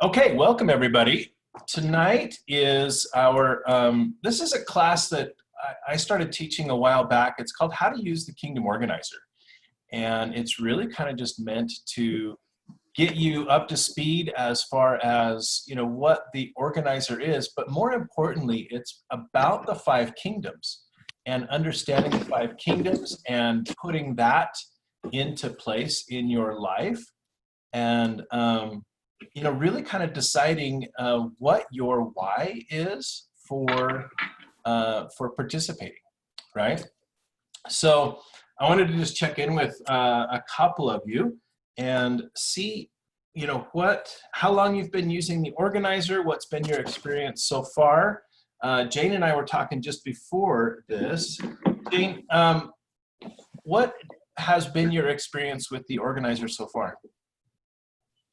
Okay, welcome everybody. Tonight is our, this is a class that I started teaching a while back. It's called How to Use the Kyngdom Organizer. And it's really kind of just meant to get you up to speed as far as, what the organizer is, but more importantly, it's about the five kingdoms and understanding the five kingdoms and putting that into place in your life. And really kind of deciding what your why is for participating, right? So I wanted to just check in with a couple of you and see, how long you've been using the organizer, what's been your experience so far. Jane and I were talking just before this. Jane, what has been your experience with the organizer so far?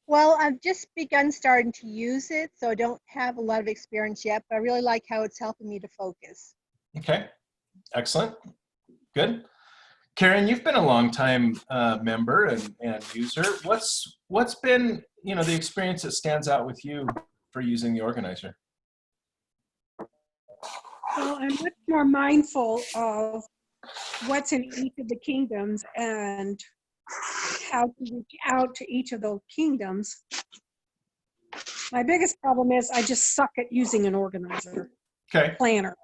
Well, I've just begun starting to use it, so I don't have a lot of experience yet, but I really like how it's helping me to focus. Okay, excellent, good. Karen, you've been a long time member and user. What's been, the experience that stands out with you for using the organizer? Well, I'm much more mindful of what's in each of the kingdoms and how to reach out to each of those kingdoms. My biggest problem is I just suck at using an organizer. Okay. Planner.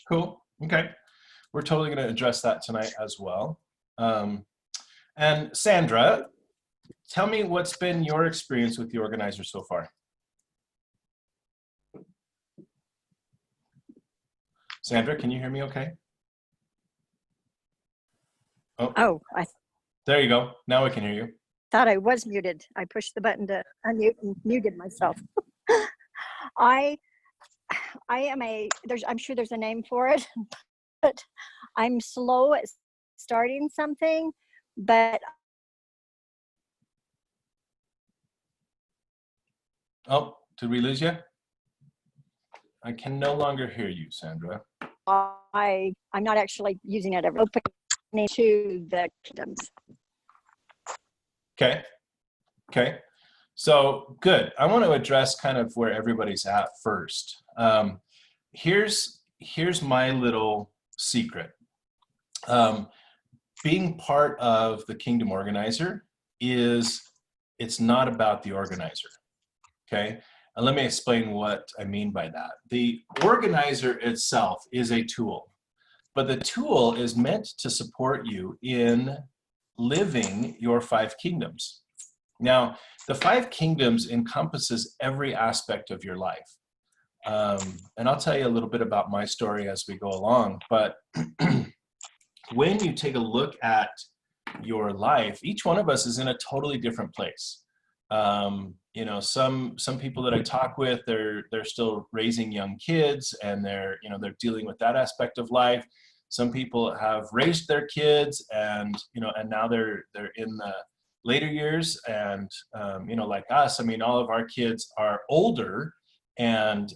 Cool. Okay. We're totally going to address that tonight as well. And Sandra, tell me what's been your experience with the organizer so far? Sandra, can you hear me okay? Oh, I there you go. Now I can hear you. thought I was muted. I pushed the button to unmute and muted myself. I am I'm sure there's a name for it, but I'm slow at starting something, but oh, did we lose you? I can no longer hear you, Sandra. I'm not actually using it ever. Opening to the kingdoms. Okay. Okay. So good. I want to address kind of where everybody's at first. Here's my little secret. Being part of the Kyngdom organizer it's not about the organizer. Okay. And let me explain what I mean by that. The organizer itself is a tool, but the tool is meant to support you in living your five kingdoms. Now, the five kingdoms encompasses every aspect of your life. And I'll tell you a little bit about my story as we go along, but when you take a look at your life, each one of us is in a totally different place. Some people that I talk with, they're still raising young kids and they're dealing with that aspect of life. Some people have raised their kids and now they're in the later years and like us, all of our kids are older and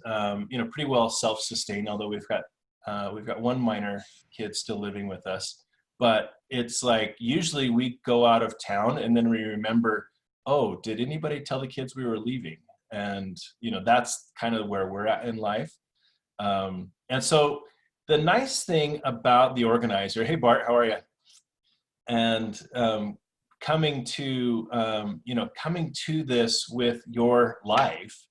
pretty well self-sustained, although we've got one minor kid still living with us. But it's like usually we go out of town and then we remember, oh, did anybody tell the kids we were leaving? And that's kind of where we're at in life. And so the nice thing about the organizer, hey Bart, how are you? And coming to this with your life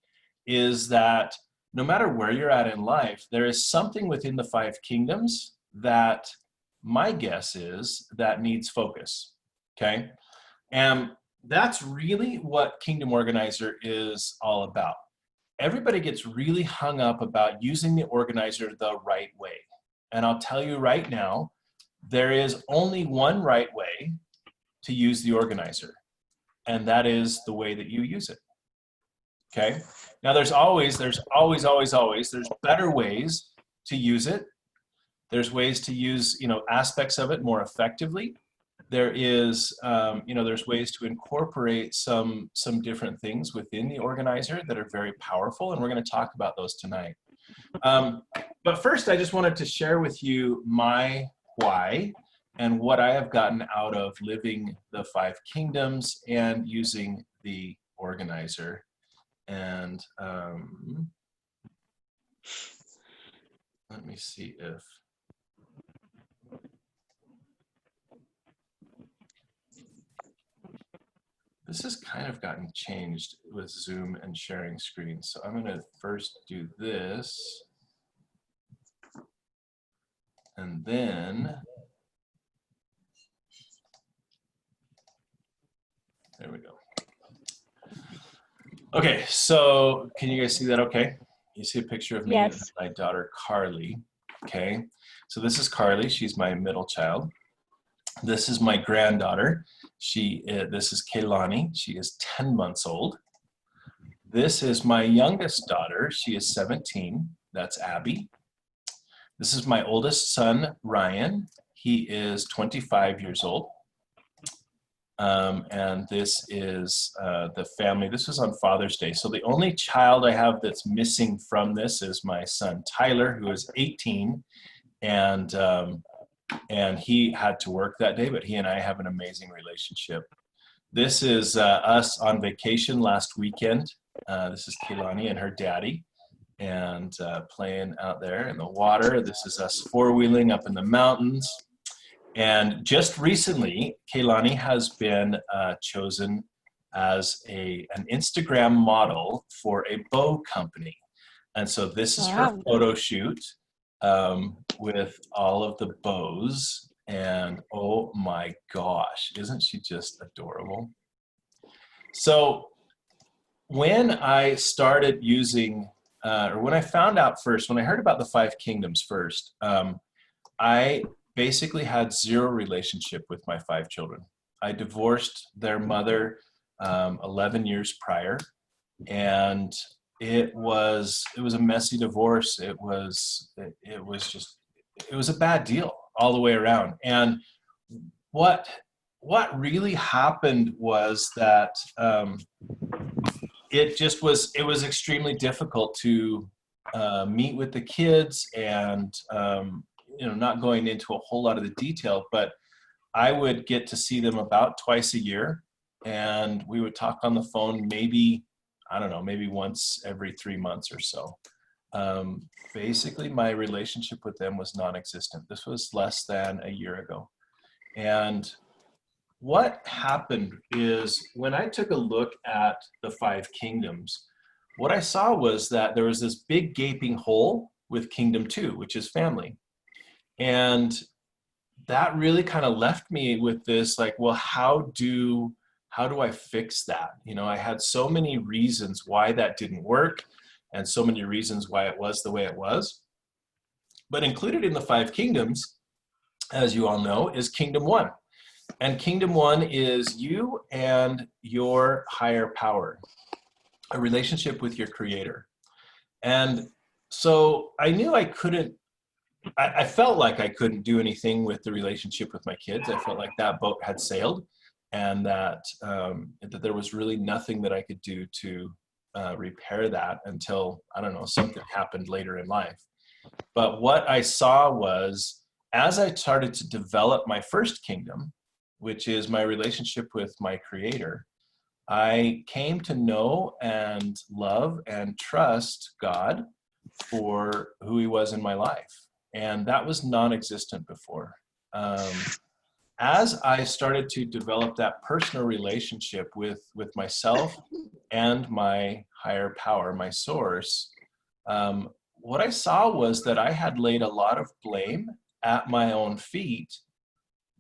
is that no matter where you're at in life, there is something within the five kingdoms that my guess is that needs focus. Okay, and that's really what Kyngdom Organizer is all about. Everybody gets really hung up about using the organizer the right way. And I'll tell you right now, there is only one right way to use the organizer, and that is the way that you use it. Okay? Now there's always better ways to use it. There's ways to use, aspects of it more effectively. There is, there's ways to incorporate some different things within the organizer that are very powerful, and we're going to talk about those tonight. But first, I just wanted to share with you my why and what I have gotten out of living the five kingdoms and using the organizer. And let me see if this has kind of gotten changed with Zoom and sharing screens. So I'm going to first do this. And then, there we go. Okay, so can you guys see that okay? You see a picture of me and Yes. my daughter, Carly. Okay, so this is Carly. She's my middle child. This is my granddaughter. This is Kaylani. She is 10 months old. This is my youngest daughter. She is 17. That's Abby. This is my oldest son, Ryan. He is 25 years old. And this is the family. This was on Father's Day. So the only child I have that's missing from this is my son, Tyler, who is 18. And he had to work that day, but he and I have an amazing relationship. This is us on vacation last weekend. This is Kaylani and her daddy, and playing out there in the water. This is us four-wheeling up in the mountains. And just recently, Kaylani has been chosen as an Instagram model for a bow company. And so this is her photo shoot with all of the bows. And oh my gosh, isn't she just adorable? So when I started using, or when I found out first, when I heard about the 5 Kingdoms first, I basically had zero relationship with my 5 children. I divorced their mother 11 years prior, and it was a messy divorce. It was a bad deal all the way around. And what really happened was that it was extremely difficult to meet with the kids, and not going into a whole lot of the detail, but I would get to see them about twice a year, and we would talk on the phone maybe once every 3 months or so. Basically, my relationship with them was non-existent. This was less than a year ago. And what happened is when I took a look at the 5 Kingdoms, what I saw was that there was this big gaping hole with Kingdom 2, which is family. And that really kind of left me with this, like, well, how do I fix that? I had so many reasons why that didn't work, and so many reasons why it was the way it was. But included in the 5 Kingdoms, as you all know, is Kingdom 1. And Kingdom 1 is you and your higher power, a relationship with your creator. And so I knew I felt like I couldn't do anything with the relationship with my kids. I felt like that boat had sailed, and that there was really nothing that I could do to repair that until, I don't know, something happened later in life. But what I saw was, as I started to develop my first kingdom, which is my relationship with my creator, I came to know and love and trust God for who he was in my life. And that was non-existent before. As I started to develop that personal relationship with myself and my higher power, my source, what I saw was that I had laid a lot of blame at my own feet,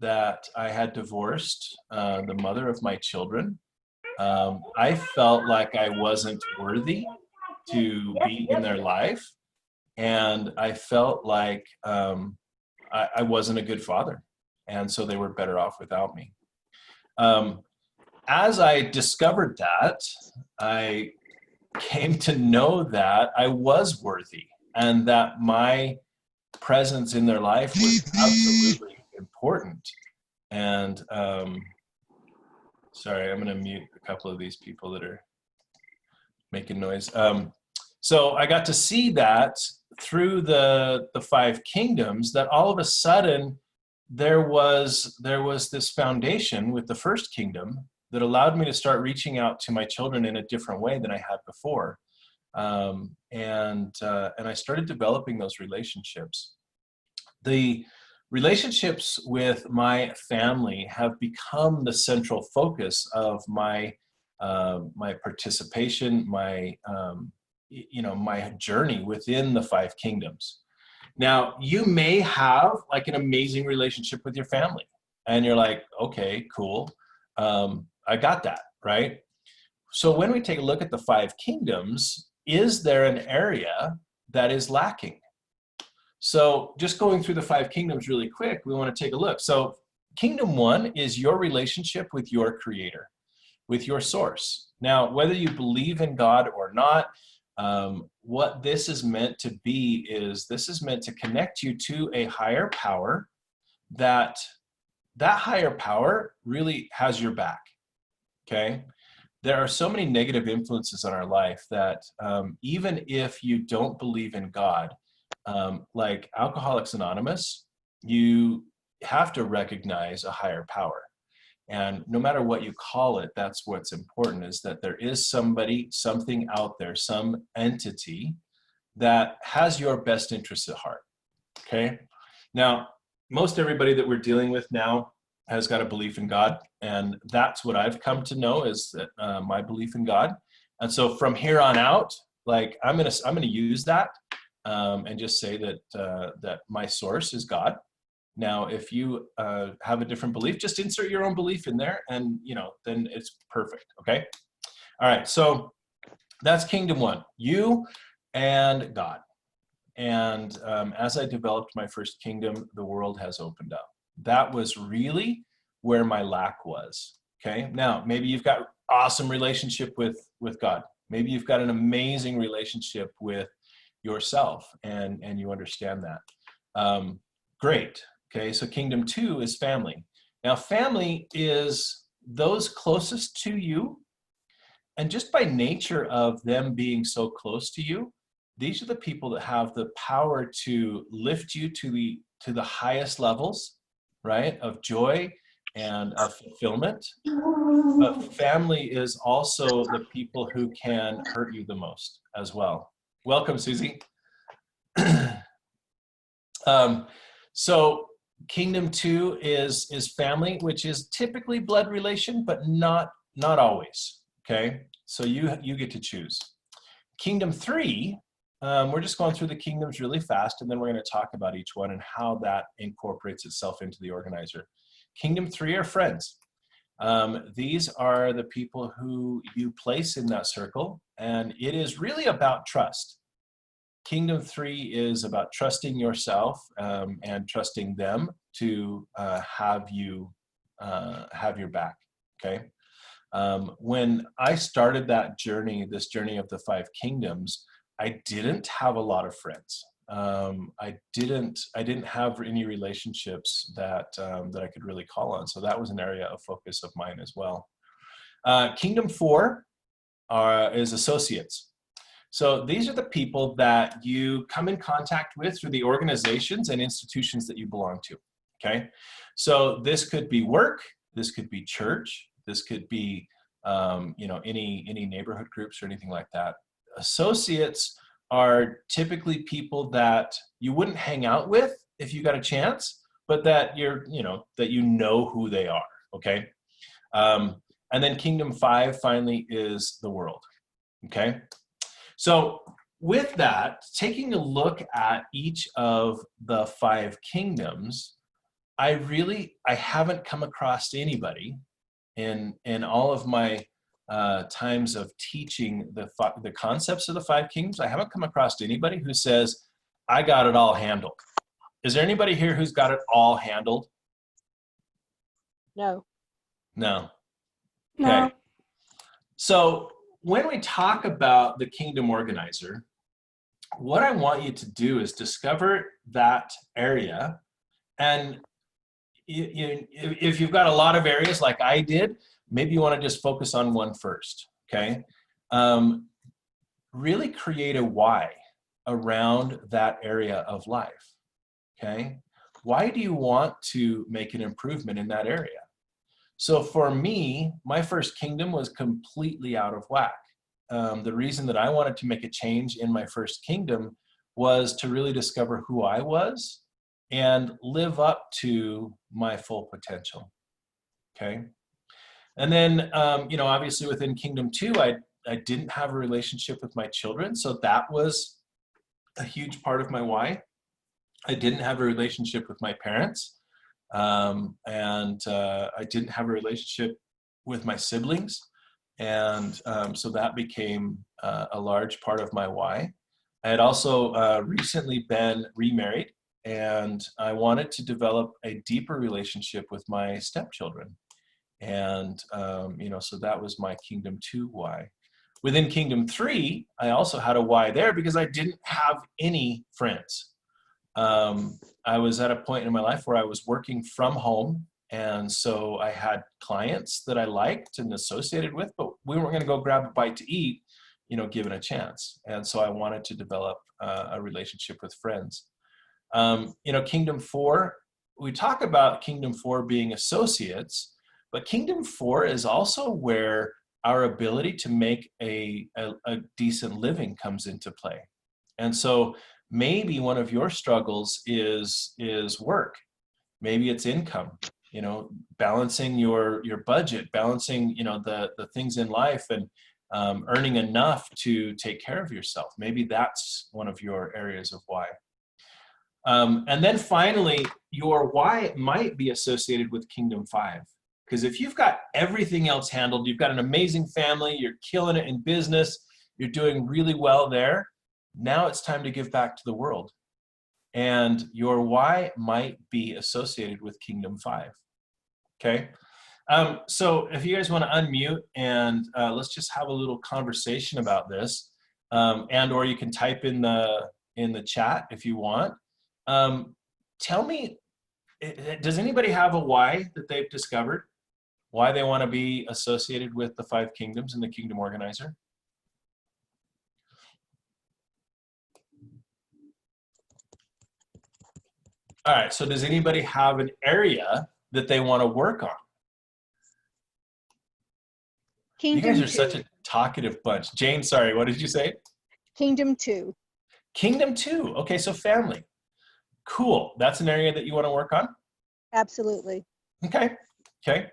that I had divorced the mother of my children. I felt like I wasn't worthy to be in their life. And I felt like I wasn't a good father. And so they were better off without me. As I discovered that, I came to know that I was worthy, and that my presence in their life was absolutely important. And sorry, I'm going to mute a couple of these people that are making noise. So I got to see that through the 5 Kingdoms, that all of a sudden there was this foundation with the first kingdom that allowed me to start reaching out to my children in a different way than I had before. And I started developing those relationships. The relationships with my family have become the central focus of my my participation, my my journey within the five kingdoms. Now, you may have like an amazing relationship with your family, and you're like, okay, cool, I got that, right? So when we take a look at the five kingdoms, is there an area that is lacking? So just going through the five kingdoms really quick, we want to take a look. So kingdom one is your relationship with your creator, with your source. Now, whether you believe in God or not, what this is meant to be is this is meant to connect you to a higher power that higher power really has your back, okay? There are so many negative influences on our life that even if you don't believe in God, like Alcoholics Anonymous, you have to recognize a higher power. And no matter what you call it, that's what's important, is that there is somebody, something out there, some entity that has your best interests at heart, okay? Now, most everybody that we're dealing with now has got a belief in God, and that's what I've come to know, is that my belief in God. And so from here on out, like I'm gonna use that and just say that that my source is God. Now, if you have a different belief, just insert your own belief in there, and then it's perfect. Okay. All right. So that's kingdom one, you and God. And as I developed my first kingdom, the world has opened up. That was really where my lack was. Okay. Now, maybe you've got awesome relationship with God. Maybe you've got an amazing relationship with yourself, and you understand that. Great. Okay, so kingdom two is family. Now, family is those closest to you, and just by nature of them being so close to you, these are the people that have the power to lift you to the highest levels, right, of joy and of fulfillment. But family is also the people who can hurt you the most as well. Welcome, Susie. So kingdom two is family, which is typically blood relation, but not always. Okay, so you get to choose. Kingdom three, we're just going through the kingdoms really fast, and then we're going to talk about each one and how that incorporates itself into the organizer. Kingdom three are friends. These are the people who you place in that circle, and it is really about trust. Kingdom three is about trusting yourself and trusting them to have your back, okay? When I started that journey, this journey of the five kingdoms, I didn't have a lot of friends. I didn't have any relationships that I could really call on. So that was an area of focus of mine as well. Kingdom four is associates. So these are the people that you come in contact with through the organizations and institutions that you belong to, okay? So this could be work, this could be church, this could be any neighborhood groups or anything like that. Associates are typically people that you wouldn't hang out with if you got a chance, but that you know who they are, okay? And then kingdom five finally is the world, okay? So with that, taking a look at each of the five kingdoms, I haven't come across anybody in all of my times of teaching the concepts of the five kingdoms. I haven't come across anybody who says, I got it all handled. Is there anybody here who's got it all handled? No. No. No. Okay. So when we talk about the kingdom organizer, what I want you to do is discover that area. And if you've got a lot of areas like I did, maybe you want to just focus on one first, okay? Really create a why around that area of life, okay? Why do you want to make an improvement in that area? So for me, my first kingdom was completely out of whack. The reason that I wanted to make a change in my first kingdom was to really discover who I was and live up to my full potential. Okay. And then, obviously within Kingdom 2, I didn't have a relationship with my children. So that was a huge part of my why. I didn't have a relationship with my parents. And I didn't have a relationship with my siblings. And so that became a large part of my why. I had also recently been remarried, and I wanted to develop a deeper relationship with my stepchildren. And, so that was my Kingdom 2 why. Within Kingdom 3, I also had a why there because I didn't have any friends. I was at a point in my life where I was working from home. And so I had clients that I liked and associated with, but we weren't going to go grab a bite to eat, given a chance. And so I wanted to develop a relationship with friends. Kingdom 4, we talk about Kingdom 4 being associates, but Kingdom 4 is also where our ability to make a decent living comes into play. And so maybe one of your struggles is work. Maybe it's income, balancing your budget, balancing, the things in life, and earning enough to take care of yourself. Maybe that's one of your areas of why. And then finally, your why might be associated with Kingdom 5. Because if you've got everything else handled, you've got an amazing family, you're killing it in business, you're doing really well there, now it's time to give back to the world. And your why might be associated with Kingdom 5. Okay? So if you guys want to unmute and let's just have a little conversation about this, and or you can type in the chat if you want. Tell me, does anybody have a why that they've discovered? Why they want to be associated with the 5 kingdoms and the Kingdom Organizer? All right, so does anybody have an area that they want to work on? Kingdom You guys are 2. such a talkative bunch. Jane, sorry, what did you say? Kingdom 2. Kingdom 2. Okay, so family. Cool. That's an area that you want to work on? Absolutely. Okay. Okay.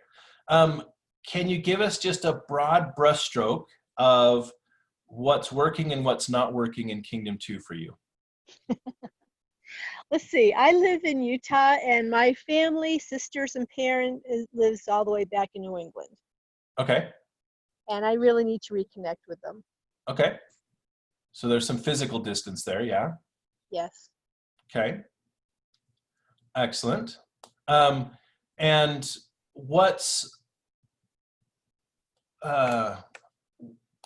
Can you give us just a broad brushstroke of what's working and what's not working in Kingdom 2 for you? Let's see. I live in Utah, and my family, sisters and parents, lives all the way back in New England. Okay. And I really need to reconnect with them. Okay. So there's some physical distance there, yeah? Yes. Okay. Excellent. And what's,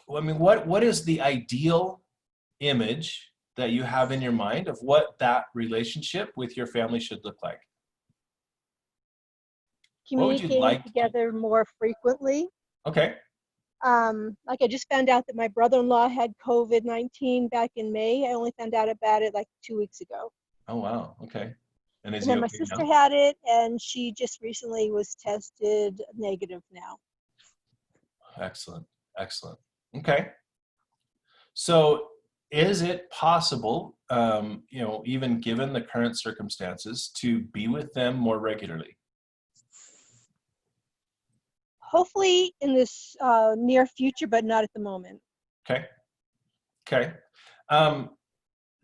what is the ideal image that you have in your mind of what that relationship with your family should look like? What would you Communicating like together more frequently. Okay. Like I just found out that my brother-in-law had COVID-19 back in May. I only found out about it like 2 weeks ago. Oh, wow. Okay. And is And he then my okay sister now? had it, and she just recently was tested negative now. Excellent. Excellent. Okay. So is it possible, even given the current circumstances, to be with them more regularly? Hopefully in this near future, but not at the moment. Okay. Okay.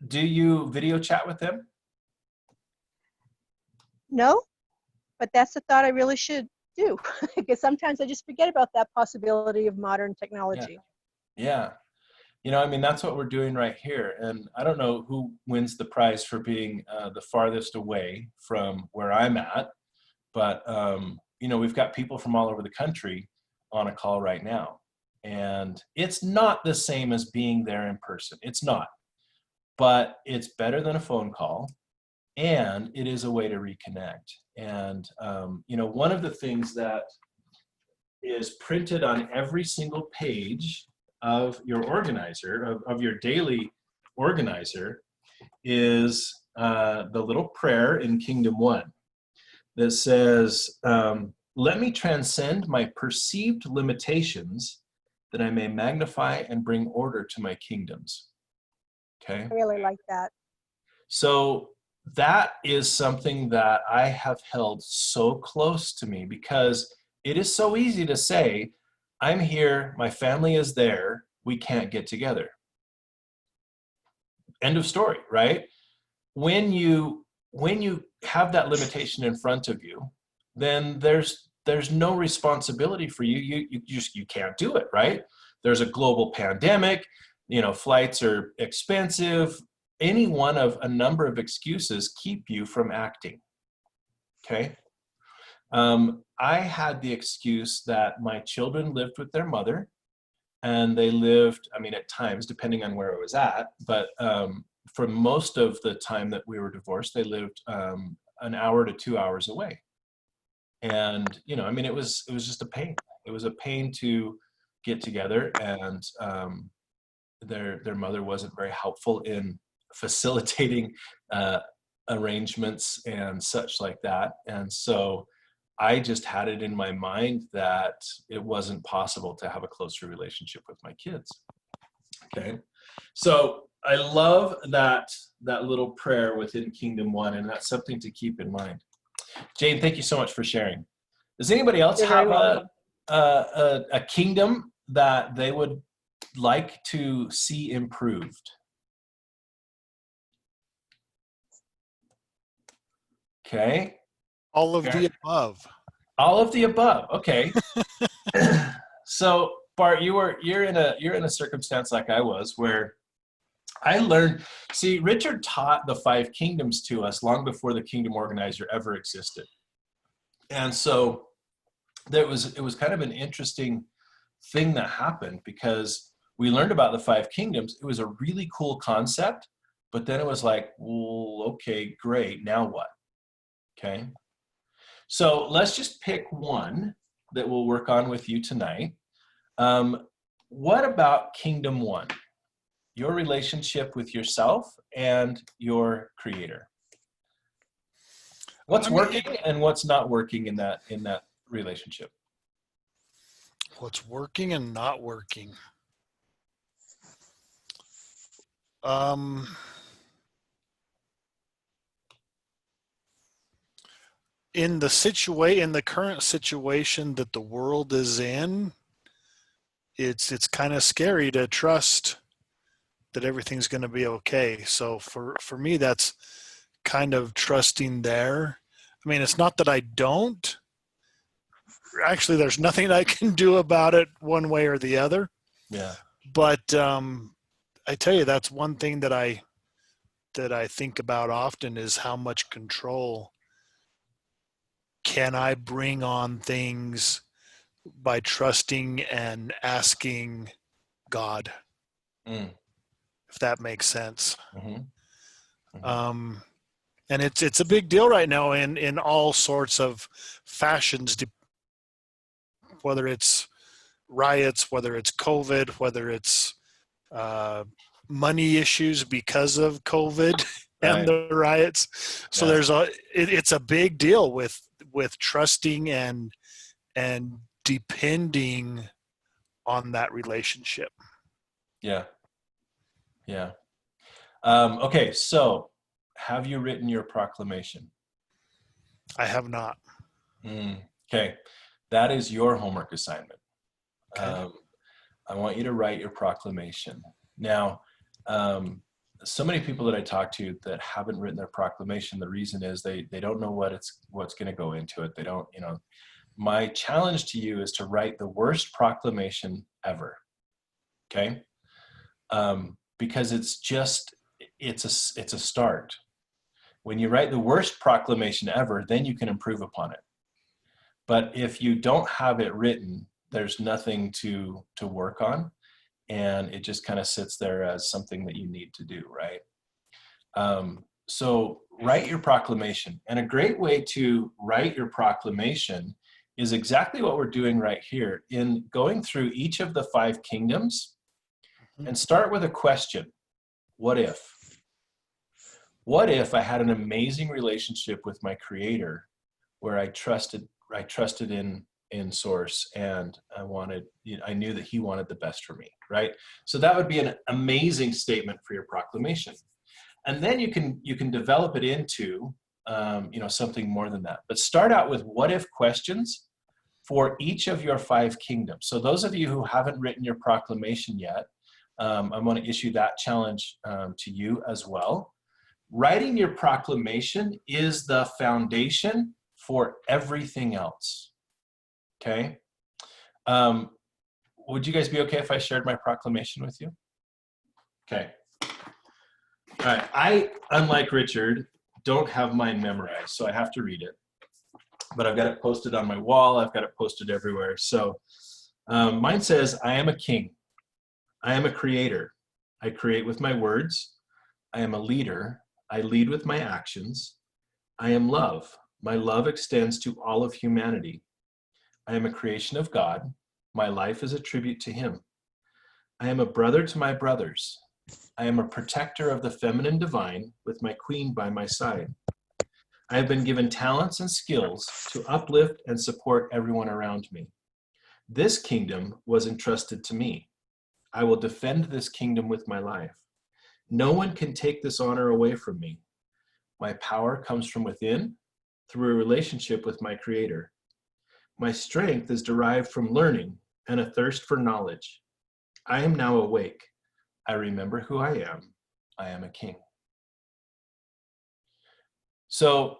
Do you video chat with them? No, but that's a thought I really should do, because sometimes I just forget about that possibility of modern technology. Yeah. That's what we're doing right here. And I don't know who wins the prize for being the farthest away from where I'm at, but, we've got people from all over the country on a call right now. And it's not the same as being there in person. It's not. But it's better than a phone call. And it is a way to reconnect. And, one of the things that is printed on every single page of your organizer, of your daily organizer, is the little prayer in Kingdom 1 that says, let me transcend my perceived limitations that I may magnify and bring order to my kingdoms. Okay. I really like that. So that is something that I have held so close to me, because it is so easy to say, I'm here, my family is there, we can't get together. End of story, right? When you have that limitation in front of you, then there's no responsibility for you. You can't do it, right? There's a global pandemic, flights are expensive. Any one of a number of excuses keep you from acting. Okay. I had the excuse that my children lived with their mother, and they lived, I mean, at times, depending on where I was at, but for most of the time that we were divorced, they lived an hour to 2 hours away. And, I mean, it was just a pain. It was a pain to get together, and their mother wasn't very helpful in facilitating arrangements and such like that. And so I just had it in my mind that it wasn't possible to have a closer relationship with my kids. Okay. So I love that little prayer within Kingdom 1, and that's something to keep in mind. Jane, thank you so much for sharing. Does anybody else You're have very a kingdom that they would like to see improved? Okay. All of the above. All of the above. Okay. So Bart, you're in a circumstance like I was, where I learned, see, Richard taught the 5 kingdoms to us long before the kingdom organizer ever existed. And so it was kind of an interesting thing that happened, because we learned about the 5 kingdoms. It was a really cool concept, but then it was like, well, okay, great. Now what? Okay. So let's just pick one that we'll work on with you tonight. What about Kingdom 1? Your relationship with yourself and your creator. What's working and what's not working in that relationship? What's working and not working? In the current situation that the world is in, it's kind of scary to trust that everything's going to be okay. So for me, that's kind of trusting there. I mean, it's not that I don't. Actually, there's nothing I can do about it one way or the other. Yeah. But I tell you, that's one thing that I think about often, is how much control can I bring on things by trusting and asking God, if that makes sense. Mm-hmm. Mm-hmm. And it's a big deal right now in all sorts of fashions, whether it's riots, whether it's COVID, whether it's money issues because of COVID and the riots. So it's a big deal with trusting and depending on that relationship. Yeah. Yeah. Okay. So have you written your proclamation? I have not. Okay. That is your homework assignment. Okay. I want you to write your proclamation. Now, so many people that I talk to that haven't written their proclamation, the reason is they don't know what's going to go into it. They don't, my challenge to you is to write the worst proclamation ever. Okay. Because it's a start. When you write the worst proclamation ever, then you can improve upon it. But if you don't have it written, there's nothing to work on, and it just kind of sits there as something that you need to do, right? So write your proclamation. And a great way to write your proclamation is exactly what we're doing right here, in going through each of the 5 kingdoms, and start with a question. What if? What if I had an amazing relationship with my creator, where I trusted I trusted in Source, and I knew that He wanted the best for me, right? So that would be an amazing statement for your proclamation. And then you can develop it into something more than that. But start out with what if questions for each of your 5 kingdoms. So those of you who haven't written your proclamation yet, I'm going to issue that challenge to you as well. Writing your proclamation is the foundation for everything else. Okay? Would you guys be okay if I shared my proclamation with you? Okay. All right. I, unlike Richard, don't have mine memorized, so I have to read it. But I've got it posted on my wall. I've got it posted everywhere. So mine says, I am a king. I am a creator. I create with my words. I am a leader. I lead with my actions. I am love. My love extends to all of humanity. I am a creation of God. My life is a tribute to Him. I am a brother to my brothers. I am a protector of the feminine divine with my queen by my side. I have been given talents and skills to uplift and support everyone around me. This kingdom was entrusted to me. I will defend this kingdom with my life. No one can take this honor away from me. My power comes from within through a relationship with my Creator. My strength is derived from learning and a thirst for knowledge. I am now awake. I remember who I am. I am a king. So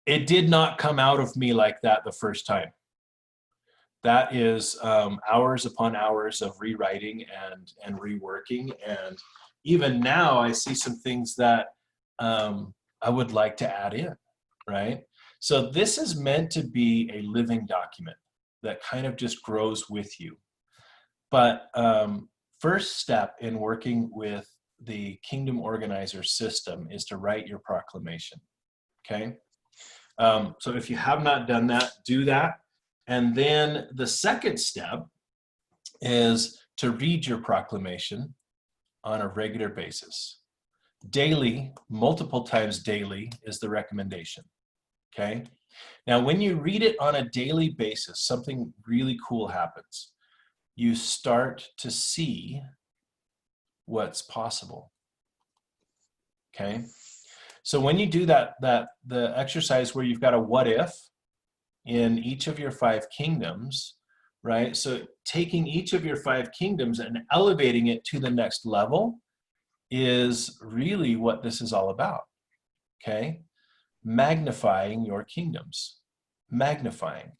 it did not come out of me like that the first time. That is hours upon hours of rewriting and reworking. And even now I see some things that I would like to add in, right? So this is meant to be a living document that kind of just grows with you. But first step in working with the Kingdom Organizer system is to write your proclamation, okay? So if you have not done that, do that. And then the second step is to read your proclamation on a regular basis. Daily, multiple times daily is the recommendation, okay? Now, when you read it on a daily basis, something really cool happens. You start to see what's possible, okay? So when you do the exercise where you've got a what if in each of your 5 kingdoms, right? So taking each of your 5 kingdoms and elevating it to the next level is really what this is all about, okay? Magnifying your kingdoms, magnifying.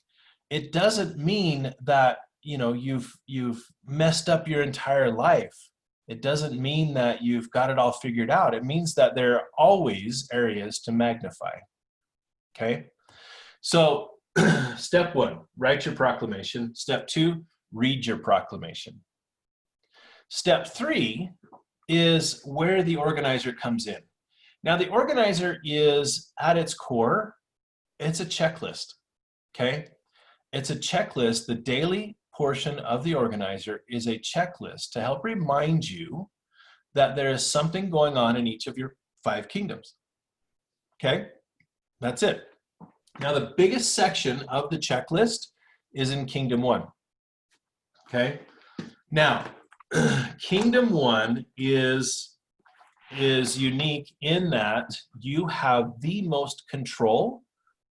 It doesn't mean that, you know, you've messed up your entire life. It doesn't mean that you've got it all figured out. It means that there are always areas to magnify, okay? So step 1, write your proclamation. Step 2, read your proclamation. Step 3 is where the organizer comes in. Now, the organizer is, at its core, it's a checklist, okay? It's a checklist. The daily portion of the organizer is a checklist to help remind you that there is something going on in each of your 5 kingdoms, okay? That's it. Now, the biggest section of the checklist is in Kingdom 1, okay? Now, Kingdom 1 is unique in that you have the most control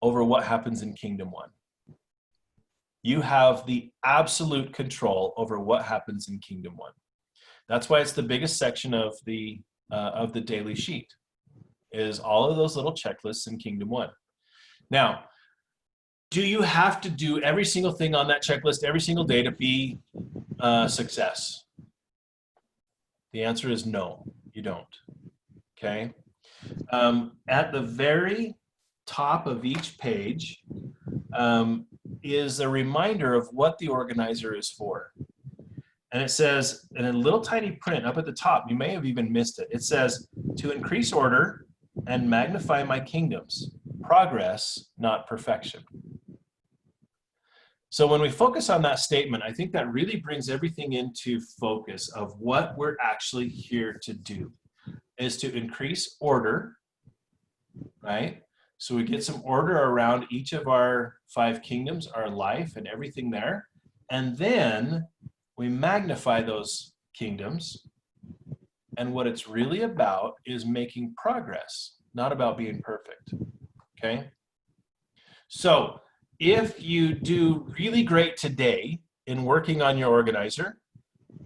over what happens in Kingdom 1. You have the absolute control over what happens in Kingdom 1. That's why it's the biggest section of the daily sheet, is all of those little checklists in Kingdom 1. Now, do you have to do every single thing on that checklist every single day to be a success? The answer is no, you don't, okay? At the very top of each page is a reminder of what the organizer is for. And it says, in a little tiny print up at the top, you may have even missed it, it says, to increase order and magnify my kingdoms, progress, not perfection. So when we focus on that statement, I think that really brings everything into focus of what we're actually here to do, is to increase order, right? So we get some order around each of our 5 kingdoms, our life and everything there. And then we magnify those kingdoms. And what it's really about is making progress, not about being perfect. Okay? So if you do really great today in working on your organizer,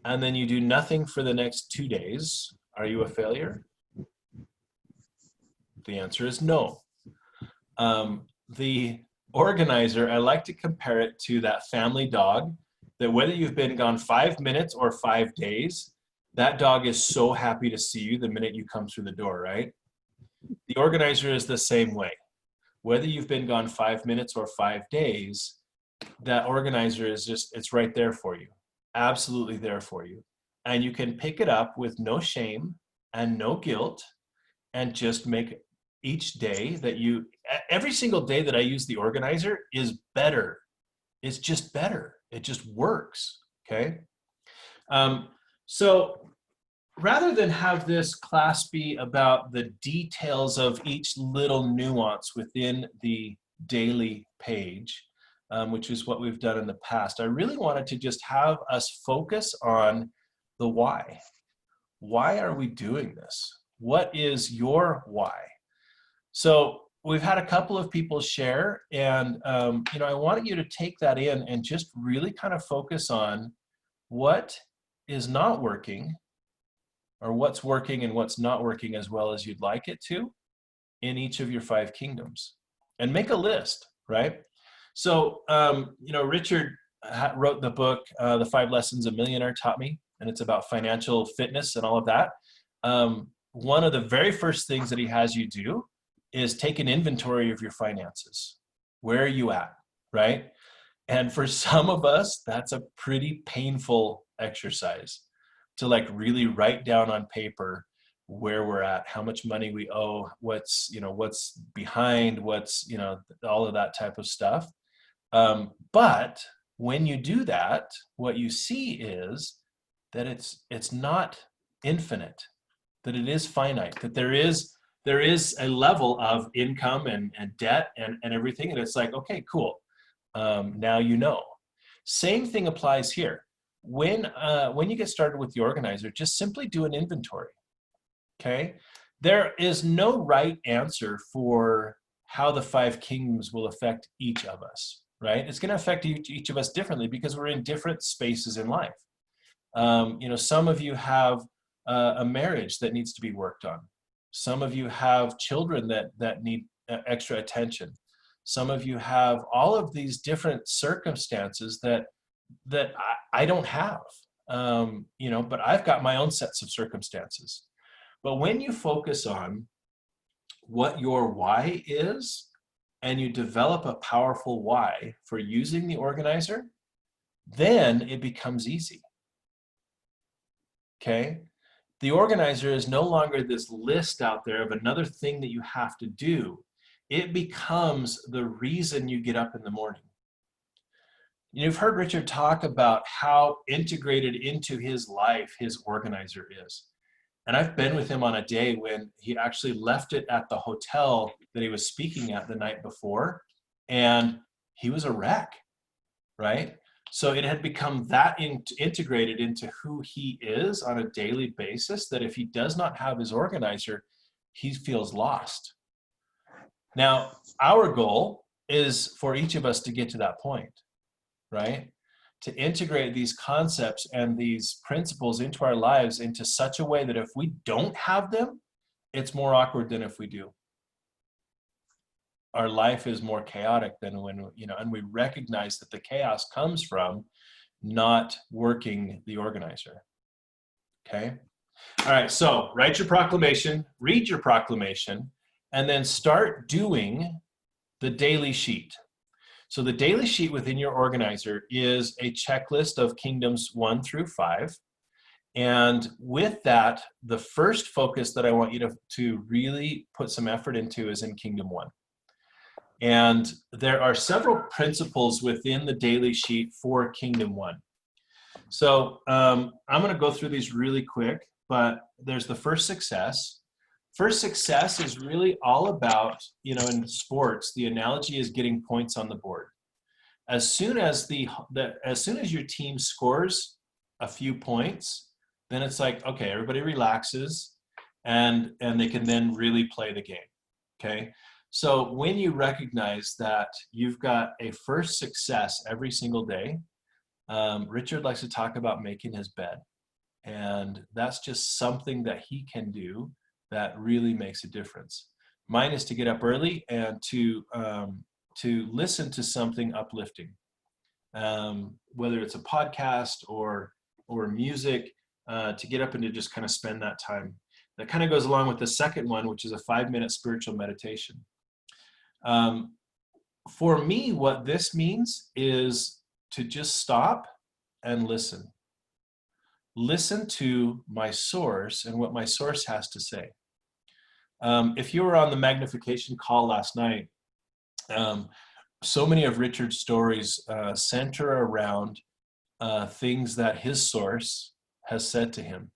and then you do nothing for the next 2 days, are you a failure? The answer is no. The organizer, I like to compare it to that family dog that whether you've been gone 5 minutes or 5 days, that dog is so happy to see you the minute you come through the door, right? The organizer is the same way. Whether you've been gone 5 minutes or 5 days, that organizer is just, it's right there for you. Absolutely there for you. And you can pick it up with no shame and no guilt and just make each day that you, every single day that I use the organizer is better. It's just better. It just works, okay? So rather than have this class be about the details of each little nuance within the daily page, which is what we've done in the past, I really wanted to just have us focus on the why. Why are we doing this? What is your why? So we've had a couple of people share, and you know, I want you to take that in and just really kind of focus on what is not working, or what's working and what's not working as well as you'd like it to in each of your 5 kingdoms, and make a list, right? So, you know, Richard wrote the book, The 5 Lessons a Millionaire Taught Me, and it's about financial fitness and all of that. One of the very first things that he has you do is take an inventory of your finances. Where are you at, right? And for some of us, that's a pretty painful exercise to like really write down on paper where we're at, how much money we owe, what's, you know, what's behind, what's, you know, all of that type of stuff. But when you do that, what you see is that it's not infinite, that it is finite, that there is a level of income and debt and everything. And it's like, okay, cool. Now you know. Same thing applies here. When you get started with the organizer, just simply do an inventory, okay? There is no right answer for how the 5 kingdoms will affect each of us, right? It's gonna affect each of us differently because we're in different spaces in life. You know, some of you have a marriage that needs to be worked on. Some of you have children that need extra attention. Some of you have all of these different circumstances that I don't have, you know, but I've got my own sets of circumstances. But when you focus on what your why is, and you develop a powerful why for using the organizer, then it becomes easy, okay? The organizer is no longer this list out there of another thing that you have to do. It becomes the reason you get up in the morning. You've heard Richard talk about how integrated into his life his organizer is. And I've been with him on a day when he actually left it at the hotel that he was speaking at the night before, and he was a wreck, right? So it had become that integrated into who he is on a daily basis that if he does not have his organizer, he feels lost. Now, our goal is for each of us to get to that point, right? To integrate these concepts and these principles into our lives into such a way that if we don't have them, it's more awkward than if we do. Our life is more chaotic than when, you know, and we recognize that the chaos comes from not working the organizer, okay? All right, so write your proclamation, read your proclamation, and then start doing the daily sheet. So the daily sheet within your organizer is a checklist of kingdoms 1 through 5. And with that, the first focus that I want you to really put some effort into is in Kingdom 1. And there are several principles within the daily sheet for Kingdom 1. So I'm going to go through these really quick, but there's the first success, First success is really all about, in sports, the analogy is getting points on the board. As soon as as soon as your team scores a few points, then it's like, okay, everybody relaxes, and they can then really play the game. Okay, so when you recognize that you've got a first success every single day, Richard likes to talk about making his bed, and that's just something that he can do that really makes a difference. Mine is to get up early and to listen to something uplifting, whether it's a podcast or music, to get up and to just kind of spend that time. That kind of goes along with the second one, which is a 5-minute spiritual meditation. For me, what this means is to just stop and listen. Listen to my source and what my source has to say. If you were on the magnification call last night, so many of Richard's stories center around things that his source has said to him.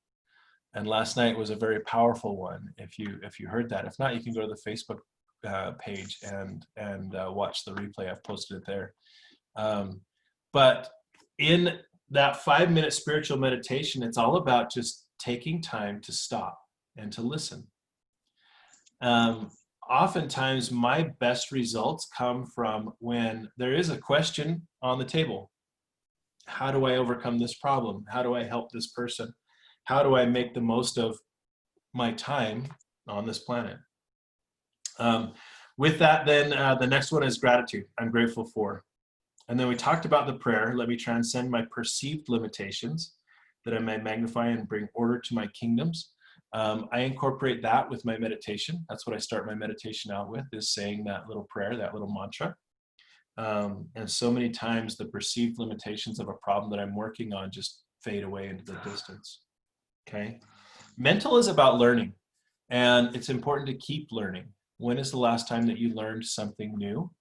And last night was a very powerful one. If you heard that, if not, you can go to the Facebook page and watch the replay. I've posted it there. But in that 5-minute spiritual meditation, it's all about just taking time to stop and to listen. Oftentimes, my best results come from when there is a question on the table. How do I overcome this problem? How do I help this person? How do I make the most of my time on this planet? With that, then the next one is gratitude. I'm grateful for. And then we talked about the prayer. Let me transcend my perceived limitations, that I may magnify and bring order to my kingdoms. I incorporate that with my meditation. That's what I start my meditation out with, is saying that little prayer, that little mantra. And so many times the perceived limitations of a problem that I'm working on just fade away into the distance. Okay. Mental is about learning, and it's important to keep learning. When is the last time that you learned something new?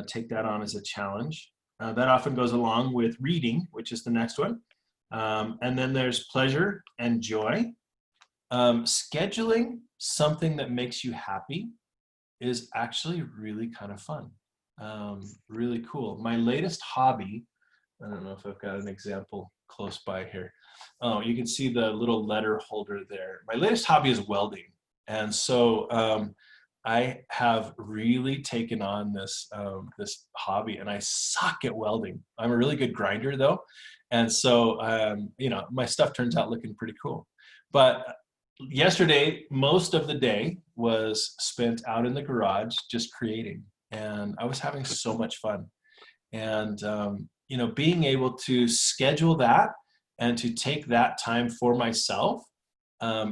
Take that on as a challenge. That often goes along with reading, which is the next one. And then there's pleasure and joy. Scheduling something that makes you happy is actually really kind of fun. Really cool. My latest hobby, I don't know if I've got an example close by here. Oh, you can see the little letter holder there. My latest hobby is welding. And so I have really taken on this hobby, and I suck at welding. I'm a really good grinder though. And so, my stuff turns out looking pretty cool. But yesterday, most of the day was spent out in the garage just creating. And I was having so much fun. And, being able to schedule that and to take that time for myself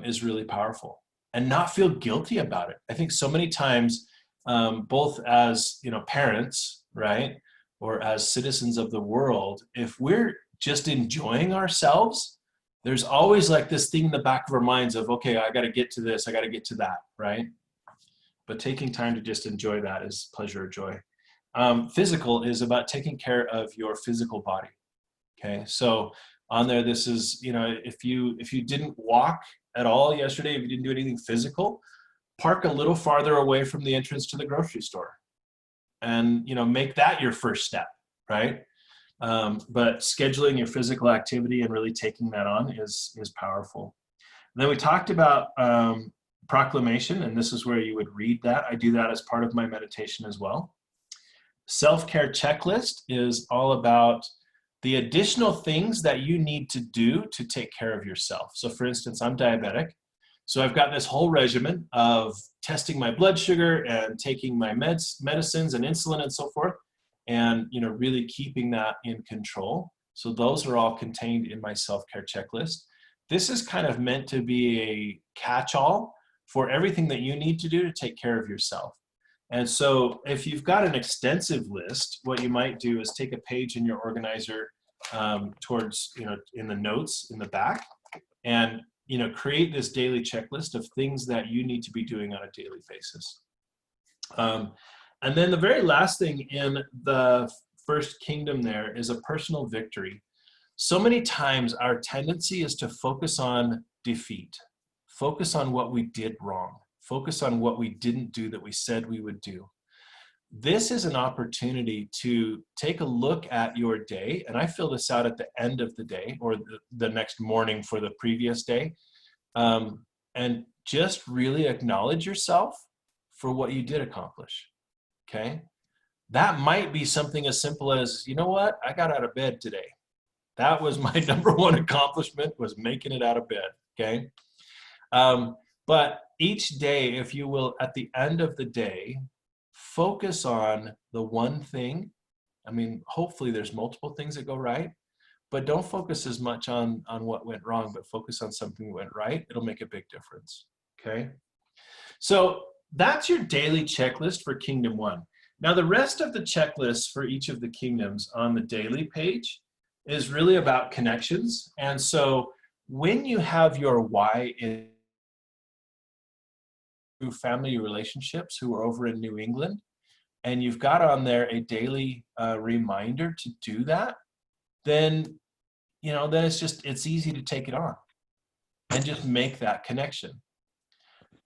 is really powerful, and not feel guilty about it. I think so many times, both as, parents, right, or as citizens of the world, if we're just enjoying ourselves, there's always like this thing in the back of our minds of, okay, I got to get to this, I got to get to that, right? But taking time to just enjoy that is pleasure or joy. Physical is about taking care of your physical body. Okay, so on there, this is, if you didn't walk at all yesterday, if you didn't do anything physical, park a little farther away from the entrance to the grocery store, and make that your first step, right? But scheduling your physical activity and really taking that on is powerful. And then we talked about proclamation, and this is where you would read that. I do that as part of my meditation as well. Self-care checklist is all about the additional things that you need to do to take care of yourself. So for instance, I'm diabetic. So I've got this whole regimen of testing my blood sugar and taking my medicines and insulin and so forth, and really keeping that in control. So those are all contained in my self-care checklist. This is kind of meant to be a catch-all for everything that you need to do to take care of yourself. And so if you've got an extensive list, what you might do is take a page in your organizer towards, in the notes in the back, and, create this daily checklist of things that you need to be doing on a daily basis. And then the very last thing in the first kingdom there is a personal victory. So many times our tendency is to focus on defeat, focus on what we did wrong, Focus on what we didn't do that we said we would do. This is an opportunity to take a look at your day, and I fill this out at the end of the day or the next morning for the previous day, and just really acknowledge yourself for what you did accomplish, okay? That might be something as simple as, you know what, I got out of bed today. That was my number one accomplishment, was making it out of bed, okay? But each day, if you will, at the end of the day, focus on the one thing. I mean, hopefully there's multiple things that go right, but don't focus as much on what went wrong, but focus on something that went right. It'll make a big difference, okay? So that's your daily checklist for Kingdom 1. Now, the rest of the checklist for each of the kingdoms on the daily page is really about connections. And so when you have your why in family relationships who are over in New England, and you've got on there a daily reminder to do that, then, you know, then it's easy to take it on and just make that connection.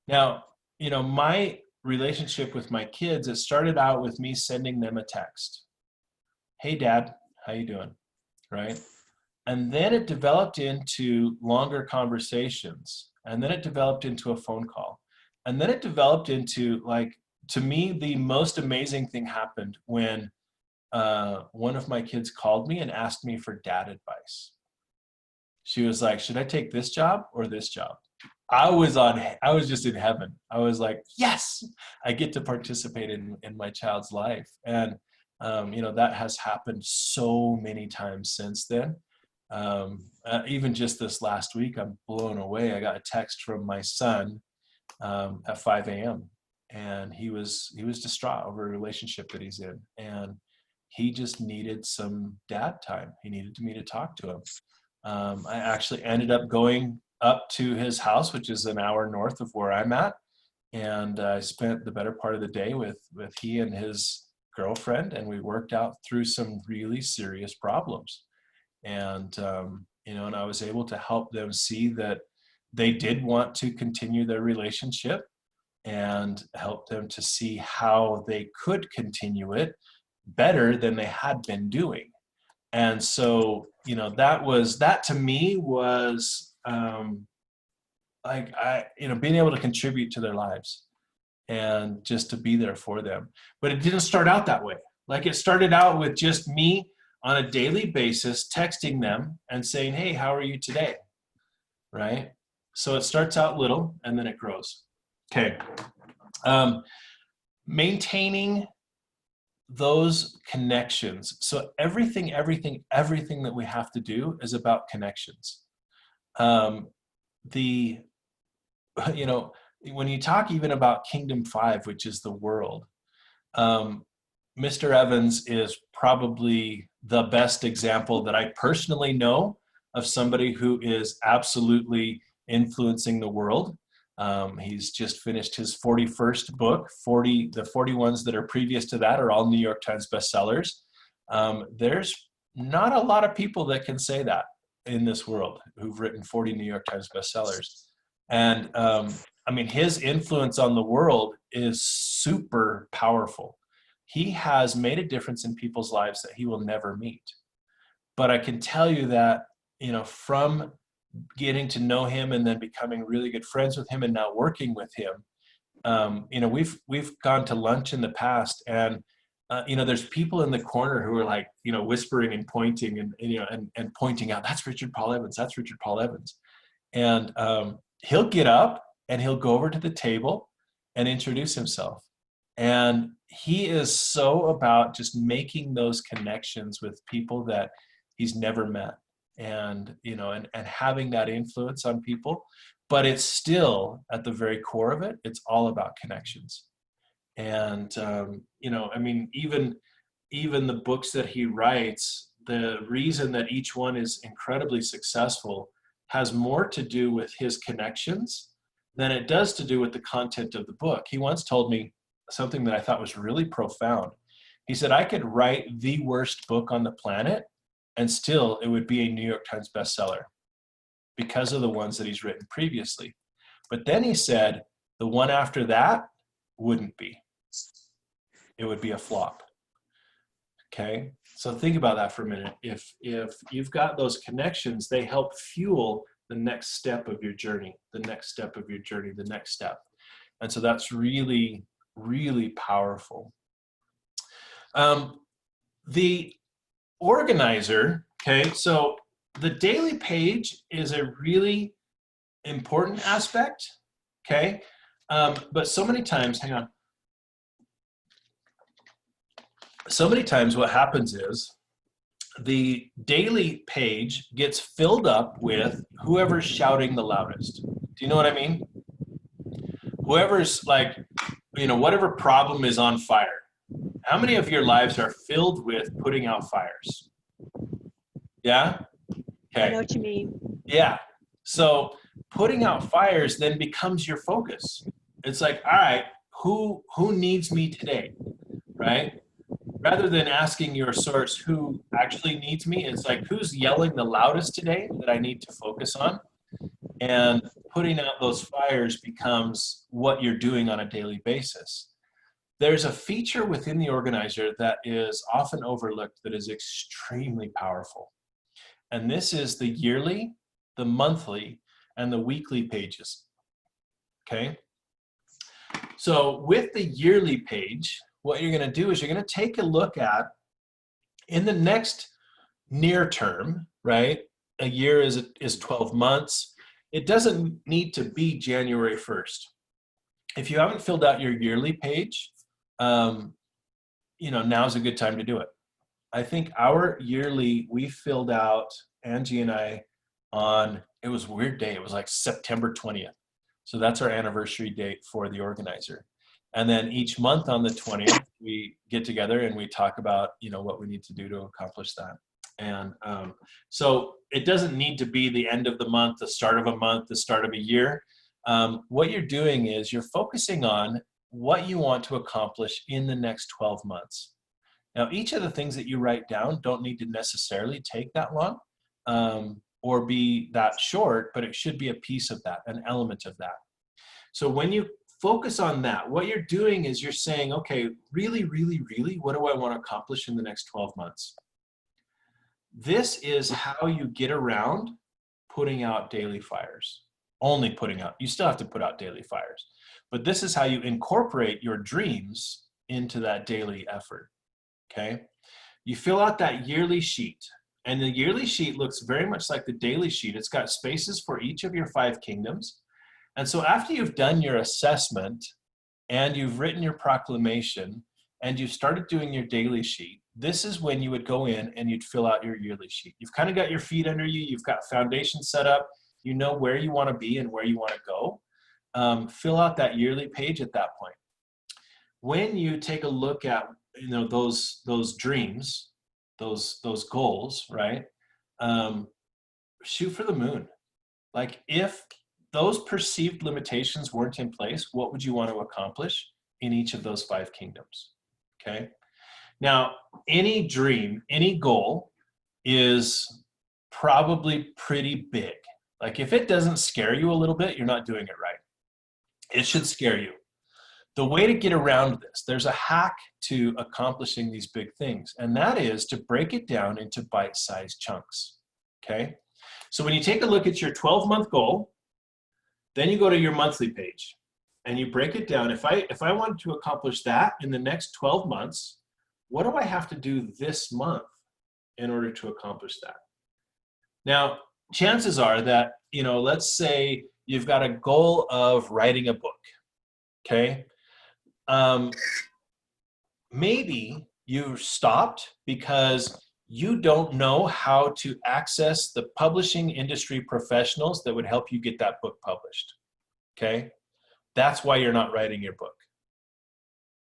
Now, you know, my relationship with my kids, it started out with me sending them a text. Hey, Dad, how you doing? Right? And then it developed into longer conversations. And then it developed into a phone call. And then it developed into, like, to me, the most amazing thing happened when one of my kids called me and asked me for dad advice. She was like, should I take this job or this job? I was just in heaven. I was like, yes, I get to participate in my child's life. And, you know, that has happened so many times since then. Even just this last week, I'm blown away. I got a text from my son at 5 a.m. and he was distraught over a relationship that he's in. And he just needed some dad time. He needed me to talk to him. I actually ended up going up to his house, which is an hour north of where I'm at. And I spent the better part of the day with he and his girlfriend, and we worked out through some really serious problems. And, you know, and I was able to help them see that they did want to continue their relationship and help them to see how they could continue it better than they had been doing. And so, you know, that to me was, being able to contribute to their lives and just to be there for them. But it didn't start out that way. Like, it started out with just me on a daily basis texting them and saying, hey, how are you today? Right? So it starts out little and then it grows. Okay. Maintaining those connections. So everything that we have to do is about connections. You know, when you talk even about Kingdom 5, which is the world, Mr. Evans is probably the best example that I personally know of somebody who is absolutely influencing the world. He's just finished his 41st book. The 40 ones that are previous to that are all New York Times bestsellers. There's not a lot of people that can say that in this world who've written 40 New York Times bestsellers. And I mean, his influence on the world is super powerful. He has made a difference in people's lives that he will never meet. But I can tell you that, you know, from getting to know him and then becoming really good friends with him and now working with him, you know, we've gone to lunch in the past, and you know, there's people in the corner who are like, you know, whispering and pointing and you know, and pointing out, that's Richard Paul Evans, that's Richard Paul Evans. And he'll get up and he'll go over to the table and introduce himself. And he is so about just making those connections with people that he's never met, and you know, and having that influence on people. But it's still, at the very core of it, it's all about connections. And you know, I mean, even the books that he writes, the reason that each one is incredibly successful has more to do with his connections than it does to do with the content of the book. He once told me something that I thought was really profound. He said, I could write the worst book on the planet and still it would be a New York Times bestseller because of the ones that he's written previously. But then he said, The one after that wouldn't be. It would be a flop. Okay, so think about that for a minute. If you've got those connections, they help fuel the next step of your journey, the next step of your journey, the next step. And so that's really, really powerful. The organizer, okay, so the daily page is a really important aspect, okay? But so many times, hang on. So many times what happens is the daily page gets filled up with whoever's shouting the loudest. Do you know what I mean? Whoever's like, you know, whatever problem is on fire. How many of your lives are filled with putting out fires? Yeah? Okay. I know what you mean. Yeah. So putting out fires then becomes your focus. It's like, all right, who needs me today? Right? Rather than asking your source who actually needs me, it's like, who's yelling the loudest today that I need to focus on? And putting out those fires becomes what you're doing on a daily basis. There's a feature within the organizer that is often overlooked that is extremely powerful. And this is the yearly, the monthly, and the weekly pages. Okay? So with the yearly page, what you're going to do is you're going to take a look at, in the next near term, right? A year is 12 months. It doesn't need to be January 1st. If you haven't filled out your yearly page, you know, now's a good time to do it. I think our yearly, we filled out, Angie and I, on, it was a weird day. It was like September 20th. So that's our anniversary date for the organizer. And then each month on the 20th, we get together and we talk about, you know, what we need to do to accomplish that. And so it doesn't need to be the end of the month, the start of a month, the start of a year. What you're doing is you're focusing on what you want to accomplish in the next 12 months. Now, each of the things that you write down don't need to necessarily take that long or be that short, but it should be a piece of that, an element of that. So when you focus on that, what you're doing is you're saying, okay, really, really, really, what do I want to accomplish in the next 12 months? This is how you get around putting out daily fires. Only putting out, you still have to put out daily fires, but this is how you incorporate your dreams into that daily effort, okay? You fill out that yearly sheet, and the yearly sheet looks very much like the daily sheet. It's got spaces for each of your 5 kingdoms. And so after you've done your assessment and you've written your proclamation and you've started doing your daily sheet, this is when you would go in and you'd fill out your yearly sheet. You've kind of got your feet under you, you've got foundation set up, you know where you want to be and where you want to go. Fill out that yearly page at that point. When you take a look at, you know, those dreams, those goals, right? Shoot for the moon. Like, if those perceived limitations weren't in place, what would you want to accomplish in each of those 5 kingdoms? Okay. Now, any dream, any goal is probably pretty big. Like, if it doesn't scare you a little bit, you're not doing it right. It should scare you. The way to get around this, there's a hack to accomplishing these big things, and that is to break it down into bite-sized chunks. Okay. So when you take a look at your 12-month goal, then you go to your monthly page and you break it down. If I wanted to accomplish that in the next 12 months, what do I have to do this month in order to accomplish that? Now, chances are that, you know, let's say you've got a goal of writing a book, okay? Maybe you stopped because you don't know how to access the publishing industry professionals that would help you get that book published, okay? That's why you're not writing your book,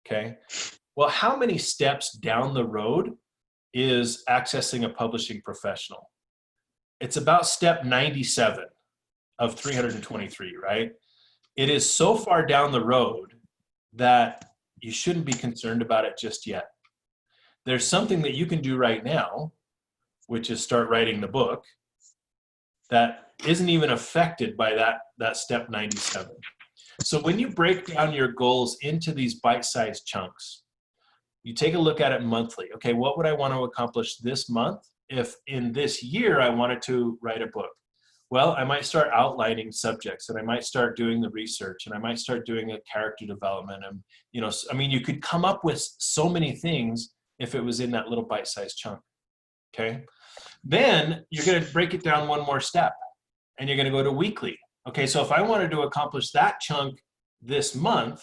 okay? Well, how many steps down the road is accessing a publishing professional? It's about step 97 of 323, right? It is so far down the road that you shouldn't be concerned about it just yet. There's something that you can do right now, which is start writing the book, that isn't even affected by that step 97. So when you break down your goals into these bite-sized chunks, you take a look at it monthly. Okay, what would I want to accomplish this month if in this year I wanted to write a book? Well, I might start outlining subjects, and I might start doing the research, and I might start doing a character development. And, you know, I mean, you could come up with so many things if it was in that little bite-sized chunk, okay? Then you're gonna break it down one more step, and you're gonna go to weekly. Okay, so if I wanted to accomplish that chunk this month,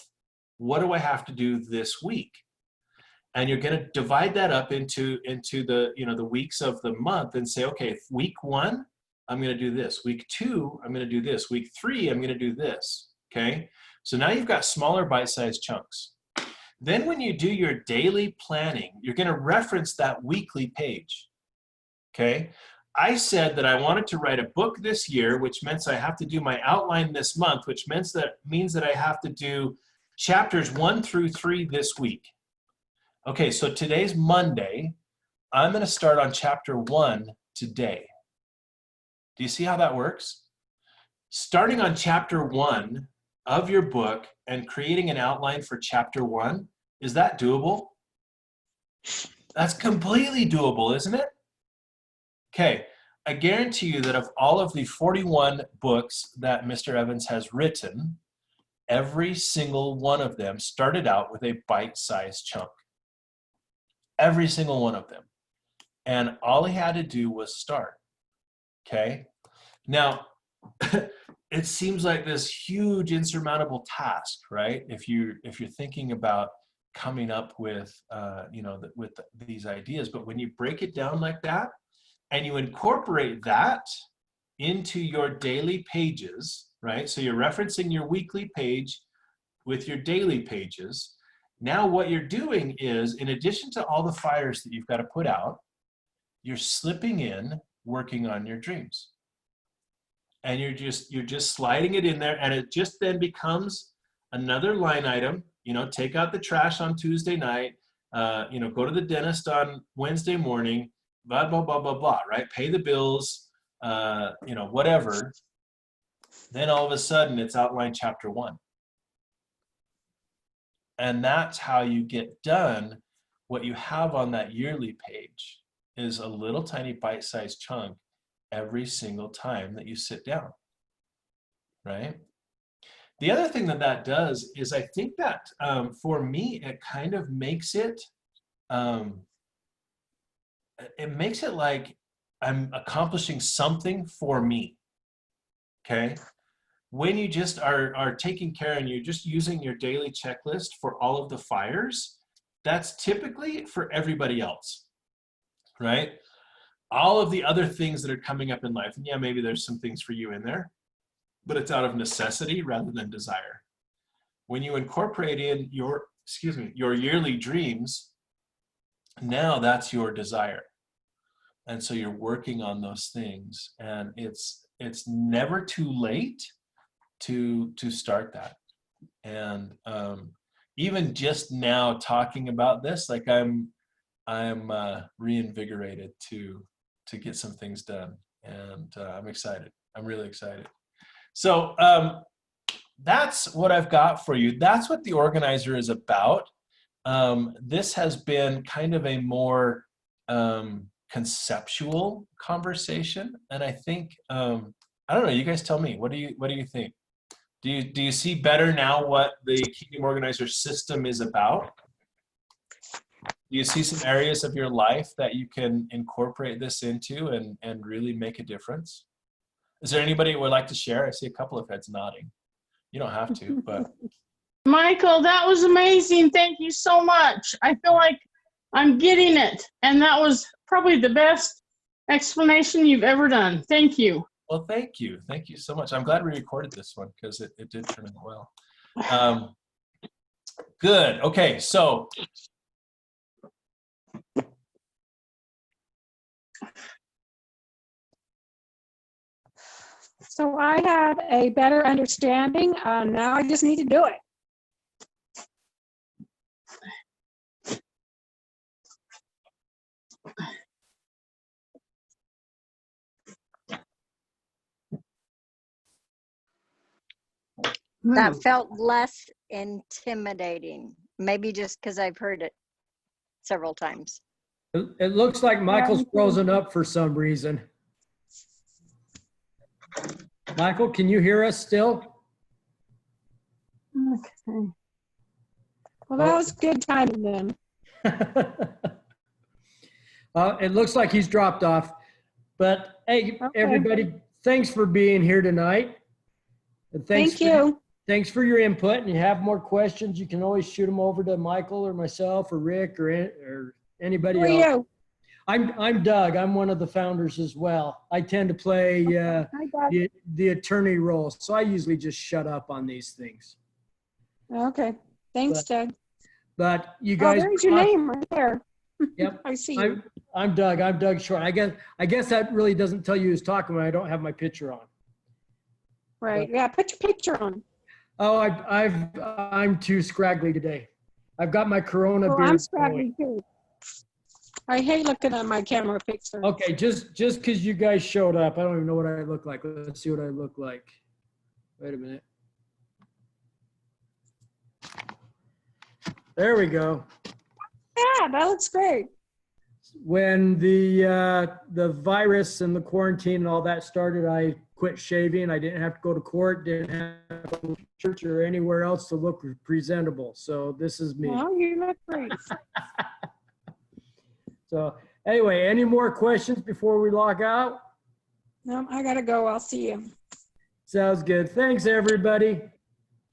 what do I have to do this week? And you're going to divide that up into the, you know, the weeks of the month and say, okay, week 1, I'm going to do this. Week 2, I'm going to do this. Week 3, I'm going to do this. Okay, so now you've got smaller bite-sized chunks. Then when you do your daily planning, you're going to reference that weekly page. Okay, I said that I wanted to write a book this year, which means I have to do my outline this month, which means that I have to do chapters 1 through 3 this week. Okay, so today's Monday. I'm going to start on chapter 1 today. Do you see how that works? Starting on chapter 1 of your book and creating an outline for chapter 1, is that doable? That's completely doable, isn't it? Okay, I guarantee you that of all of the 41 books that Mr. Evans has written, every single one of them started out with a bite-sized chunk. Every single one of them. And all he had to do was start. Okay? Now, it seems like this huge insurmountable task, right? If you're thinking about coming up with these ideas, but when you break it down like that and you incorporate that into your daily pages, right? So you're referencing your weekly page with your daily pages. Now what you're doing is, in addition to all the fires that you've got to put out, you're slipping in working on your dreams. And you're just sliding it in there, and it just then becomes another line item. You know, take out the trash on Tuesday night, go to the dentist on Wednesday morning, blah, blah, blah, blah, blah, right? Pay the bills, whatever. Then all of a sudden it's outline chapter 1. And that's how you get done what you have on that yearly page is a little tiny bite-sized chunk every single time that you sit down, right? The other thing that does is I think that for me, it kind of makes it like I'm accomplishing something for me, okay? When you just are taking care and you're just using your daily checklist for all of the fires, that's typically for everybody else, right? All of the other things that are coming up in life, and yeah, maybe there's some things for you in there, but it's out of necessity rather than desire. When you incorporate in your yearly dreams, now that's your desire. And so you're working on those things, and it's never too late to start that. And even just now talking about this, like I'm reinvigorated to get some things done, and I'm excited. I'm really excited. So that's what I've got for you. That's what the organizer is about. This has been kind of a more conceptual conversation, and I think I don't know. You guys tell me. What do you think? Do you see better now what the Kyngdom Organizer system is about? Do you see some areas of your life that you can incorporate this into and really make a difference? Is there anybody who would like to share? I see a couple of heads nodding. You don't have to, but. Michael, that was amazing. Thank you so much. I feel like I'm getting it. And that was probably the best explanation you've ever done. Thank you. Well, thank you. Thank you so much. I'm glad we recorded this one because it did turn out well. Good. Okay, so. So I have a better understanding. Now I just need to do it. That felt less intimidating. Maybe just because I've heard it several times. It looks like Michael's me too. frozen up for some reason. Michael, can you hear us still? Okay. Well, that was good timing then. It looks like he's dropped off. But hey, Okay. everybody, thanks for being here tonight. And Thank you. Thanks for your input. And you have more questions, you can always shoot them over to Michael or myself or Rick or anybody Who are else. you? I'm Doug. I'm one of the founders as well. I tend to play Hi, Doug. the attorney role, so I usually just shut up on these things. Okay. Thanks, Doug. But you Oh, guys, there's your name right there. Yep. I see you. I'm Doug. I'm Doug Short. I guess that really doesn't tell you who's talking when I don't have my picture on. Right. Yeah. Put your picture on. Oh, I'm too scraggly today. I've got my Corona Oh, beard. I'm scraggly too. I hate looking at my camera picture. Okay, just because you guys showed up, I don't even know what I look like. Let's see what I look like. Wait a minute. There we go. Yeah, that looks great. When the virus and the quarantine and all that started, I quit shaving. I didn't have to go to court, didn't have to go to church or anywhere else to look presentable. So this is me. Oh, you look great. So anyway, any more questions before we log out? No, I gotta go. I'll see you. Sounds good. Thanks, everybody.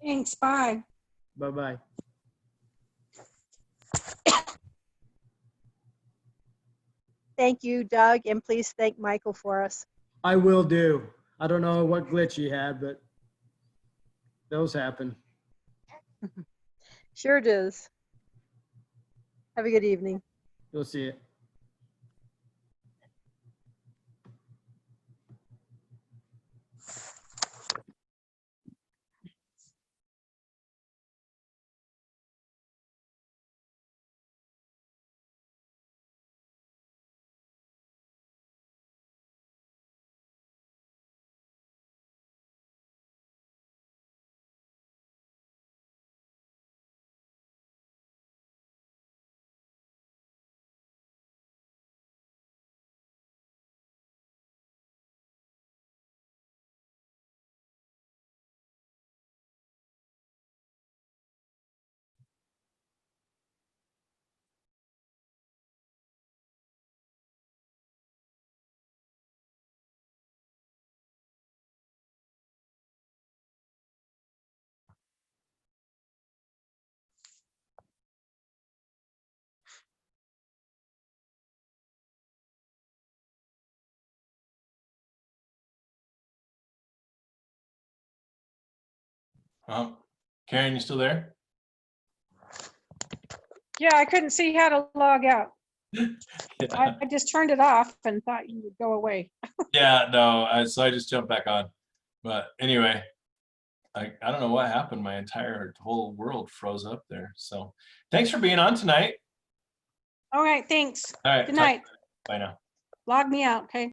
Thanks. Bye. Bye-bye. Thank you, Doug, and please thank Michael for us. I will do. I don't know what glitch he had, but those happen. Sure does. Have a good evening. You'll see it. Karen, you still there? Yeah, I couldn't see how to log out. Yeah, I just turned it off and thought you would go away. yeah, no, so I just jumped back on. But anyway, I don't know what happened. My entire whole world froze up there. So thanks for being on tonight. All right. Thanks. All right. Good night. Bye now. Log me out. Okay.